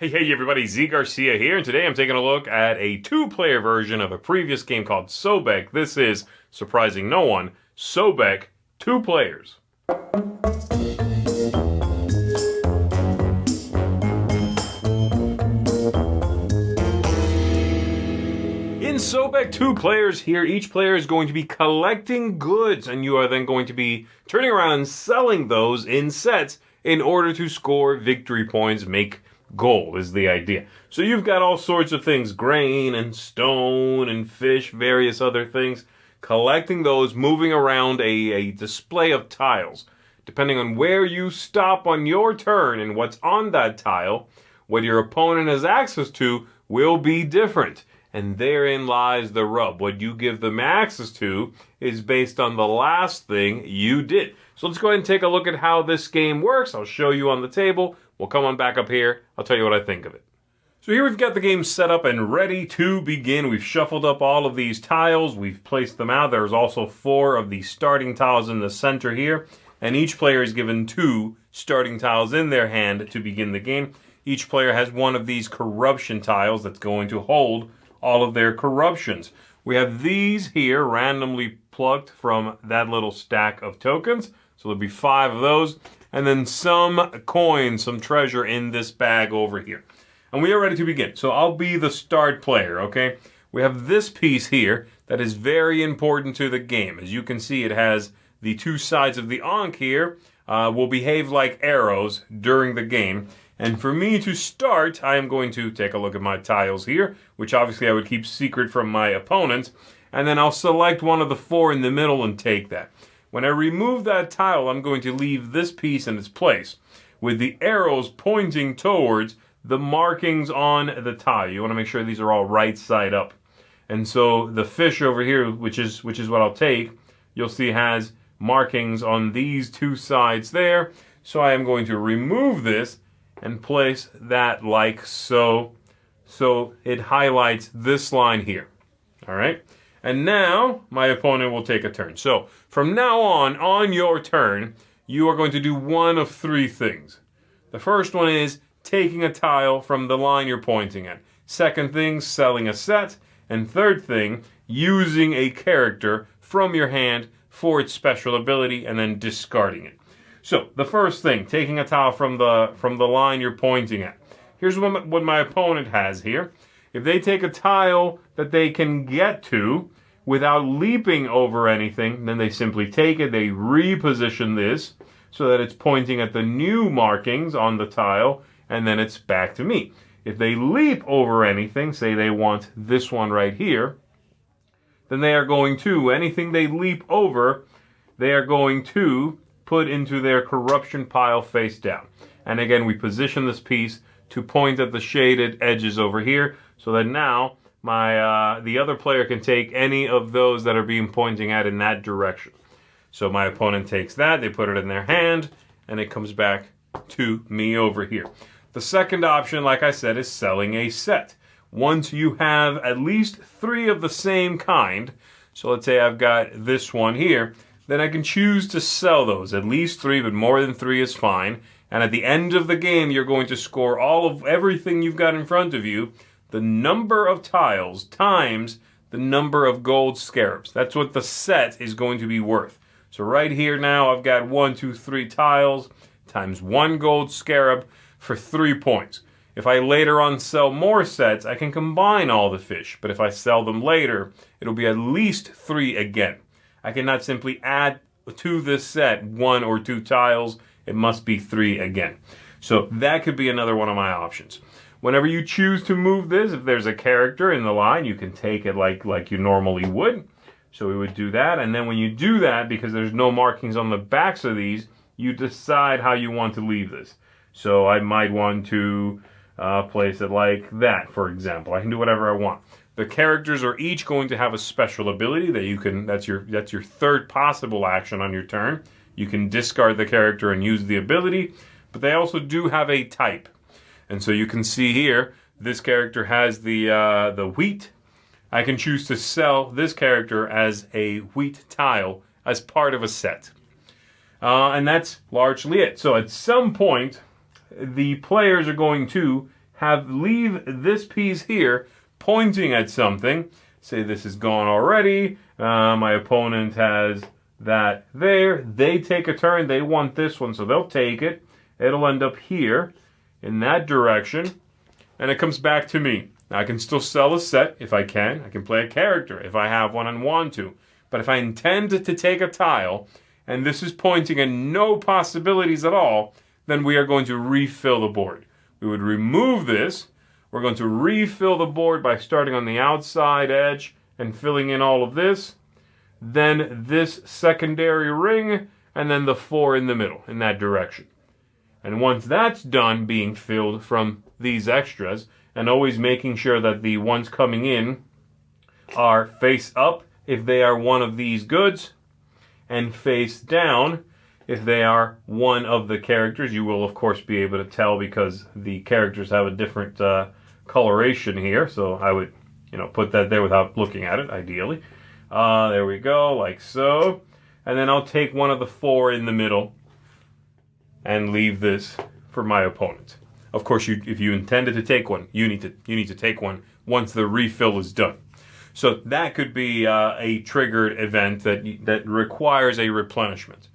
Hey everybody, Garcia here, and today I'm taking a look at a two-player version of a previous game called Sobek. This is, surprising no one, Sobek, 2 players. In Sobek, 2 players here, each player is going to be collecting goods, and you are then going to be turning around and selling those in sets in order to score victory points, make gold is the idea. So you've got all sorts of things, grain and stone and fish, various other things. Collecting those, moving around a display of tiles. Depending on where you stop on your turn and what's on that tile, what your opponent has access to will be different. And therein lies the rub. What you give them access to is based on the last thing you did. So let's go ahead and take a look at how this game works. I'll show you on the table. We'll come on back up here. I'll tell you what I think of it. So here we've got the game set up and ready to begin. We've shuffled up all of these tiles. We've placed them out. There's also 4 of the starting tiles in the center here. And each player is given 2 starting tiles in their hand to begin the game. Each player has one of these corruption tiles that's going to hold all of their corruptions. We have these here randomly plucked from that little stack of tokens. So there'll be 5 of those. And then some coins, some treasure in this bag over here. And we are ready to begin. So I'll be the start player, okay? We have this piece here that is very important to the game. As you can see, it has the 2 sides of the ankh here will behave like arrows during the game. And for me to start, I am going to take a look at my tiles here, which obviously I would keep secret from my opponent. And then I'll select one of the 4 in the middle and take that. When I remove that tile, I'm going to leave this piece in its place with the arrows pointing towards the markings on the tile. You want to make sure these are all right side up. And so the fish over here, which is what I'll take, you'll see has markings on these 2 sides there. So I am going to remove this and place that like so. So it highlights this line here. All right. And now my opponent will take a turn. So from now on your turn, you are going to do one of 3 things. The first one is taking a tile from the line you're pointing at. Second thing, selling a set. And third thing, using a character from your hand for its special ability and then discarding it. So the first thing, taking a tile from the line you're pointing at. Here's what my opponent has here. If they take a tile that they can get to without leaping over anything, then they simply take it, they reposition this so that it's pointing at the new markings on the tile, and then it's back to me. If they leap over anything, say they want this one right here, then they are going to, anything they leap over, they are going to put into their corruption pile face down. And again, we position this piece to point at the shaded edges over here, so that now the other player can take any of those that are being pointing at in that direction. So my opponent takes that, they put it in their hand, and it comes back to me over here. The second option, like I said, is selling a set. Once you have at least 3 of the same kind, so let's say I've got this one here, then I can choose to sell those. At least 3, but more than 3 is fine. And at the end of the game, you're going to score all of everything you've got in front of you, the number of tiles times the number of gold scarabs. That's what the set is going to be worth. So right here now, I've got 1, 2, 3 tiles times 1 gold scarab for 3 points. If I later on sell more sets, I can combine all the fish. But if I sell them later, it'll be at least 3 again. I cannot simply add to this set 1 or 2 tiles. It must be 3 again. So that could be another one of my options. Whenever you choose to move this, if there's a character in the line, you can take it like you normally would. So we would do that. And then when you do that, because there's no markings on the backs of these, you decide how you want to leave this. So I might want to place it like that, for example. I can do whatever I want. The characters are each going to have a special ability that you can, that's your 3rd possible action on your turn. You can discard the character and use the ability, but they also do have a type. And so you can see here, this character has the wheat. I can choose to sell this character as a wheat tile as part of a set. And that's largely it. So at some point, the players are going to leave this piece here pointing at something. Say this is gone already. My opponent has that there. They take a turn. They want this one, so they'll take it. It'll end up here in that direction, and it comes back to me. Now, I can still sell a set if I can. I can play a character if I have one and want to. But if I intend to take a tile, and this is pointing at no possibilities at all, then we are going to refill the board. We would remove this. We're going to refill the board by starting on the outside edge and filling in all of this. Then this secondary ring, and then the 4 in the middle, in that direction. And once that's done being filled from these extras, and always making sure that the ones coming in are face up if they are one of these goods, and face down if they are one of the characters. You will, of course, be able to tell because the characters have a different coloration here. So I would, put that there without looking at it, ideally. There we go, like so. And then I'll take one of the 4 in the middle and leave this for my opponent. Of course, if you intended to take one, you need to take one once the refill is done. So that could be a triggered event that requires a replenishment.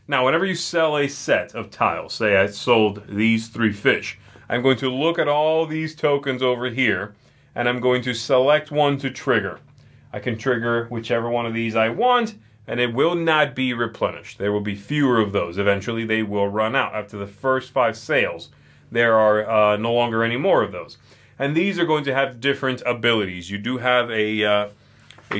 Now, whenever you sell a set of tiles, say I sold these 3 fish, I'm going to look at all these tokens over here, and I'm going to select one to trigger. I can trigger whichever one of these I want, and it will not be replenished. There will be fewer of those. Eventually, they will run out. After the first 5 sales, there are no longer any more of those. And these are going to have different abilities. You do have a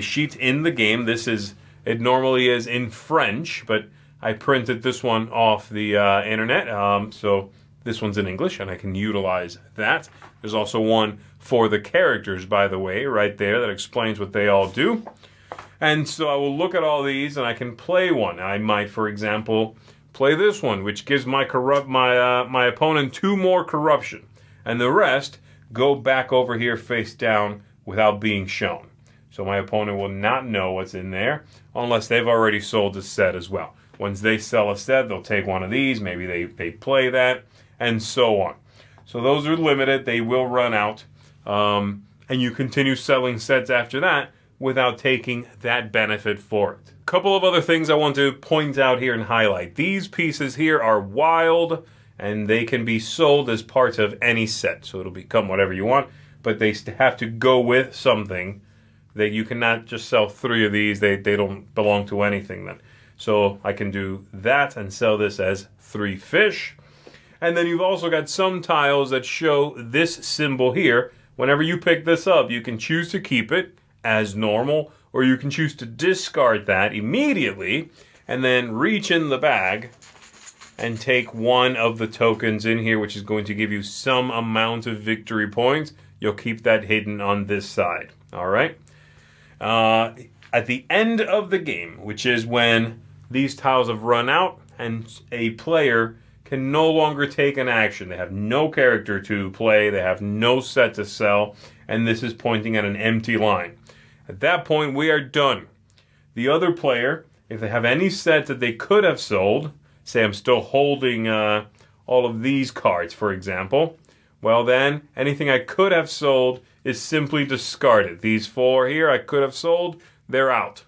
sheet in the game. It normally is in French, but I printed this one off the internet. So this one's in English, and I can utilize that. There's also one for the characters, by the way, right there that explains what they all do. And so I will look at all these, and I can play one. I might, for example, play this one, which gives my opponent 2 more corruption, and the rest go back over here face down without being shown. So my opponent will not know what's in there unless they've already sold a set as well. Once they sell a set, they'll take one of these. Maybe they play that, and so on. So those are limited. They will run out, and you continue selling sets after that without taking that benefit for it. A couple of other things I want to point out here and highlight. These pieces here are wild, and they can be sold as part of any set. So it'll become whatever you want, but they have to go with something. That you cannot just sell 3 of these. They don't belong to anything then. So I can do that and sell this as 3 fish. And then you've also got some tiles that show this symbol here. Whenever you pick this up, you can choose to keep it as normal, or you can choose to discard that immediately and then reach in the bag and take one of the tokens in here, which is going to give you some amount of victory points. You'll keep that hidden on this side. All right? At the end of the game, which is when these tiles have run out and a player can no longer take an action. They have no character to play. They have no set to sell. And this is pointing at an empty line. At that point, we are done. The other player, if they have any set that they could have sold, say I'm still holding all of these cards, for example, well then, anything I could have sold is simply discarded. These 4 here I could have sold, they're out.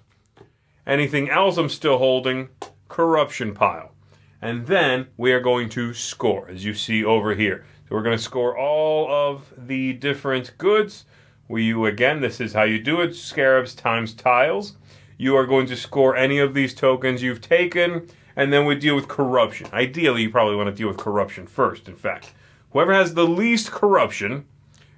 Anything else I'm still holding, corruption pile. And then we are going to score, as you see over here. So we're going to score all of the different goods. Again, this is how you do it, scarabs times tiles. You are going to score any of these tokens you've taken, and then we deal with corruption. Ideally, you probably want to deal with corruption first, in fact. Whoever has the least corruption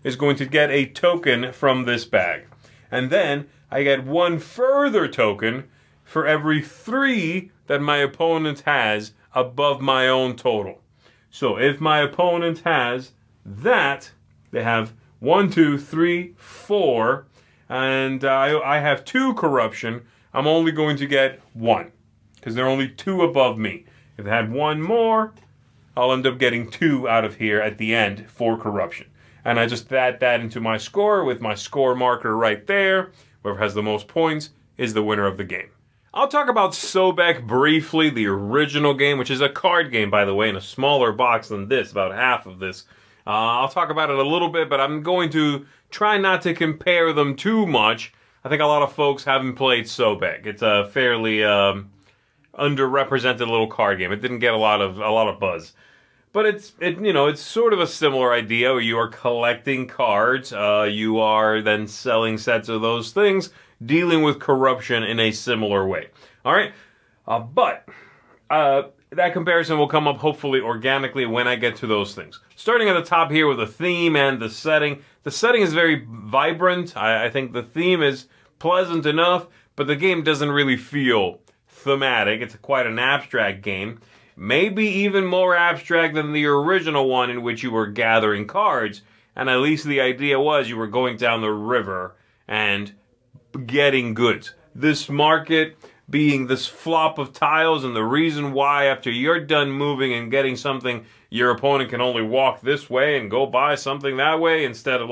is going to get a token from this bag. And then I get 1 further token for every 3 that my opponent has above my own total. So if my opponent has that, they have 1, 2, 3, 4, and I have 2 corruption, I'm only going to get 1, because they're only 2 above me. If I had 1 more, I'll end up getting 2 out of here at the end for corruption. And I just add that into my score with my score marker right there. Whoever has the most points is the winner of the game. I'll talk about Sobek briefly, the original game, which is a card game, by the way, in a smaller box than this, about half of this. I'll talk about it a little bit, but I'm going to try not to compare them too much. I think a lot of folks haven't played Sobek. It's a fairly underrepresented little card game. It didn't get a lot of buzz. But it's sort of a similar idea where you are collecting cards, you are then selling sets of those things, dealing with corruption in a similar way. All right, but that comparison will come up hopefully organically when I get to those things. Starting at the top here with the theme and the setting. The setting is very vibrant. I think the theme is pleasant enough, but the game doesn't really feel thematic. It's quite an abstract game. Maybe even more abstract than the original one in which you were gathering cards, and at least the idea was you were going down the river and getting goods. This market being this flop of tiles, and the reason why after you're done moving and getting something, your opponent can only walk this way and go buy something that way instead of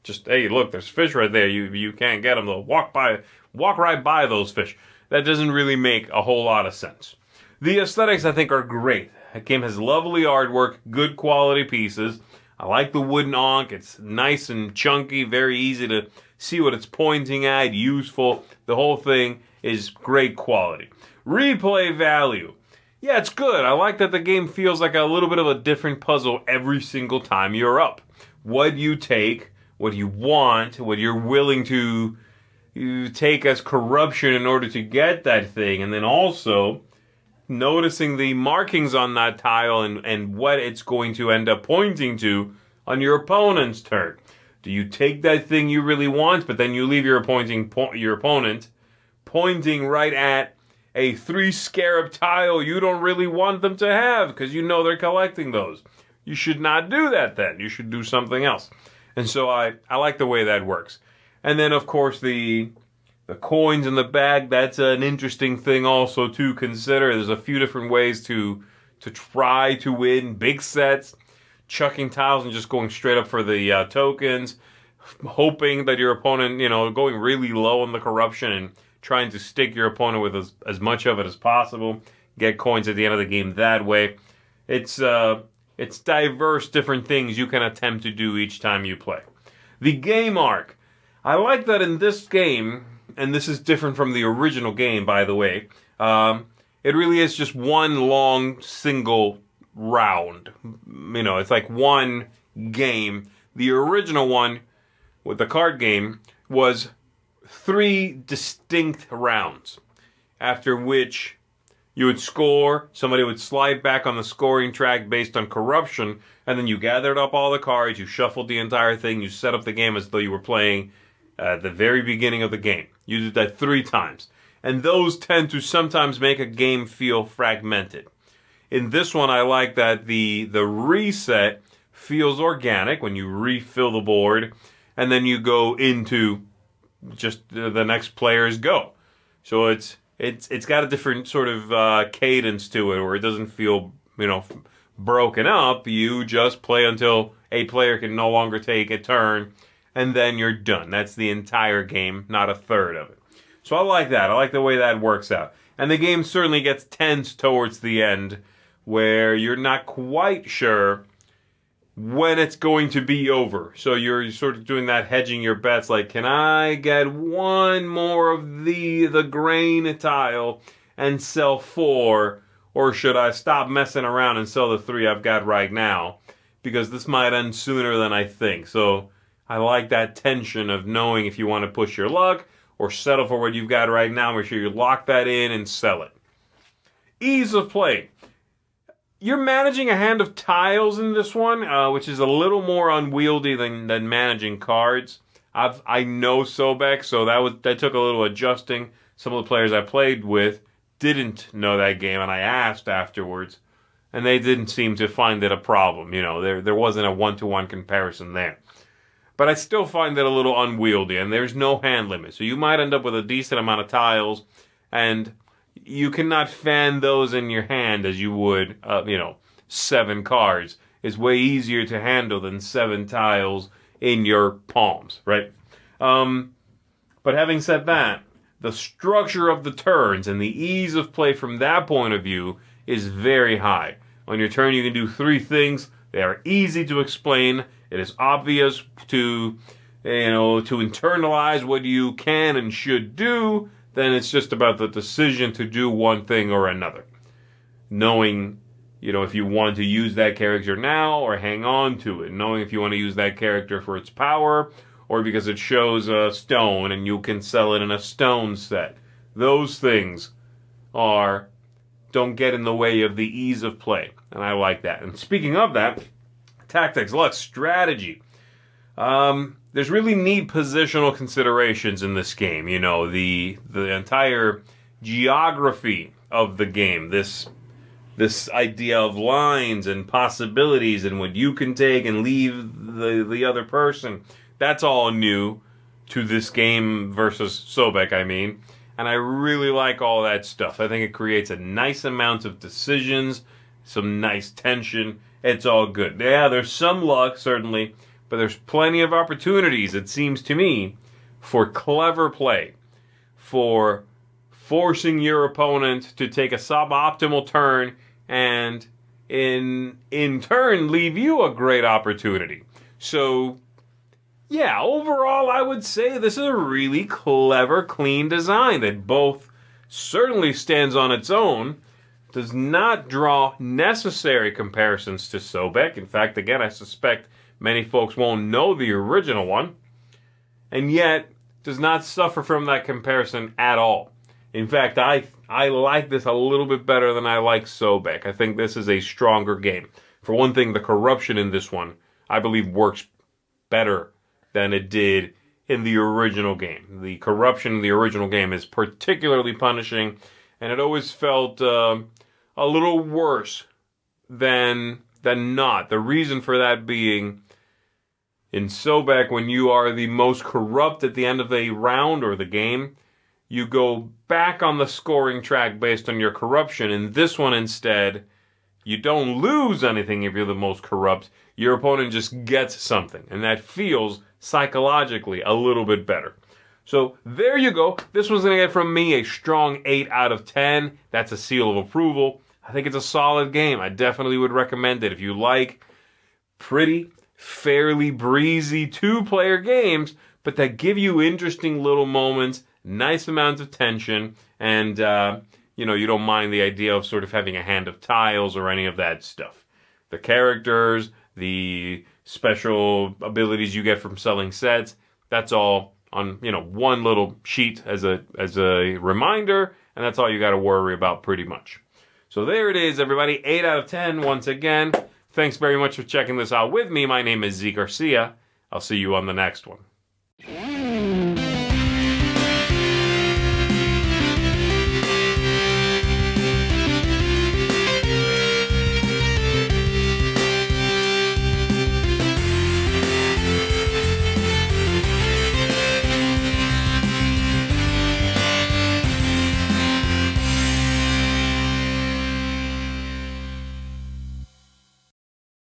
just, hey, look, there's fish right there. You can't get them. They'll walk right by those fish. That doesn't really make a whole lot of sense. The aesthetics, I think, are great. The game has lovely artwork, good quality pieces. I like the wooden ankh. It's nice and chunky, very easy to see what it's pointing at, useful. The whole thing is great quality. Replay value. Yeah, it's good. I like that the game feels like a little bit of a different puzzle every single time you're up. What you take, what you want, what you're willing to take as corruption in order to get that thing, and then also noticing the markings on that tile and what it's going to end up pointing to on your opponent's turn. Do you take that thing you really want, but then you leave your opponent pointing right at a 3-scarab tile you don't really want them to have because you know they're collecting those? You should not do that then. You should do something else. And so I like the way that works. And then, of course, the coins in the bag, that's an interesting thing also to consider. There's a few different ways to try to win big sets, chucking tiles and just going straight up for the tokens, hoping that your opponent, going really low on the corruption and trying to stick your opponent with as much of it as possible, get coins at the end of the game that way. It's diverse different things you can attempt to do each time you play. The game arc. I like that in this game, and this is different from the original game, by the way, it really is just one long single round. It's like one game. The original one, with the card game, was 3 distinct rounds, after which you would score, somebody would slide back on the scoring track based on corruption, and then you gathered up all the cards, you shuffled the entire thing, you set up the game as though you were playing at the very beginning of the game. You did that 3 times. And those tend to sometimes make a game feel fragmented. In this one, I like that the reset feels organic when you refill the board, and then you go into just the next player's go. So it's got a different sort of cadence to it, where it doesn't feel, broken up. You just play until a player can no longer take a turn, and then you're done. That's the entire game, not a third of it. So I like that. I like the way that works out. And the game certainly gets tense towards the end, where you're not quite sure when it's going to be over. So you're sort of doing that, hedging your bets, like, can I get one more of the grain tile and sell 4, or should I stop messing around and sell the 3 I've got right now, because this might end sooner than I think. So I like that tension of knowing if you want to push your luck or settle for what you've got right now. Make sure you lock that in and sell it. Ease of play. You're managing a hand of tiles in this one, which is a little more unwieldy than managing cards. I know Sobek, so that took a little adjusting. Some of the players I played with didn't know that game, and I asked afterwards, and they didn't seem to find it a problem. There wasn't a 1-to-1 comparison there. But I still find it a little unwieldy, and there's no hand limit. So you might end up with a decent amount of tiles, and you cannot fan those in your hand as you would, 7 cards. It's way easier to handle than 7 tiles in your palms, right? But having said that, the structure of the turns and the ease of play from that point of view is very high. On your turn, you can do 3 things. They are easy to explain. It is obvious to internalize what you can and should do. Then it's just about the decision to do one thing or another. Knowing, if you want to use that character now or hang on to it. Knowing if you want to use that character for its power or because it shows a stone and you can sell it in a stone set. Those things don't get in the way of the ease of play. And I like that. And speaking of that, tactics, luck, strategy. There's really neat positional considerations in this game. The entire geography of the game. This idea of lines and possibilities and what you can take and leave the other person. That's all new to this game versus Sobek, And I really like all that stuff. I think it creates a nice amount of decisions, some nice tension. It's all good. Yeah, there's some luck, certainly, but there's plenty of opportunities, it seems to me, for clever play, for forcing your opponent to take a suboptimal turn and in turn leave you a great opportunity. So, yeah, overall I would say this is a really clever, clean design that both certainly stands on its own, does not draw necessary comparisons to Sobek. In fact, again, I suspect many folks won't know the original one, and yet does not suffer from that comparison at all. In fact, I like this a little bit better than I like Sobek. I think this is a stronger game. For one thing, the corruption in this one, I believe, works better than it did in the original game. The corruption in the original game is particularly punishing, and it always felt a little worse than not. The reason for that being, in Sobek, when you are the most corrupt at the end of a round or the game, you go back on the scoring track based on your corruption. In this one, instead, you don't lose anything if you're the most corrupt. Your opponent just gets something, and that feels psychologically a little bit better. So there you go. This one's going to get from me a strong 8 out of 10. That's a seal of approval. I think it's a solid game. I definitely would recommend it if you like pretty, fairly breezy two-player games, but that give you interesting little moments, nice amounts of tension, and you don't mind the idea of sort of having a hand of tiles or any of that stuff. The characters, the special abilities you get from selling sets, that's all on one little sheet as a reminder, and that's all you got to worry about pretty much. So there it is, everybody. 8 out of 10 once again. Thanks very much for checking this out with me. My name is Garcia. I'll see you on the next one.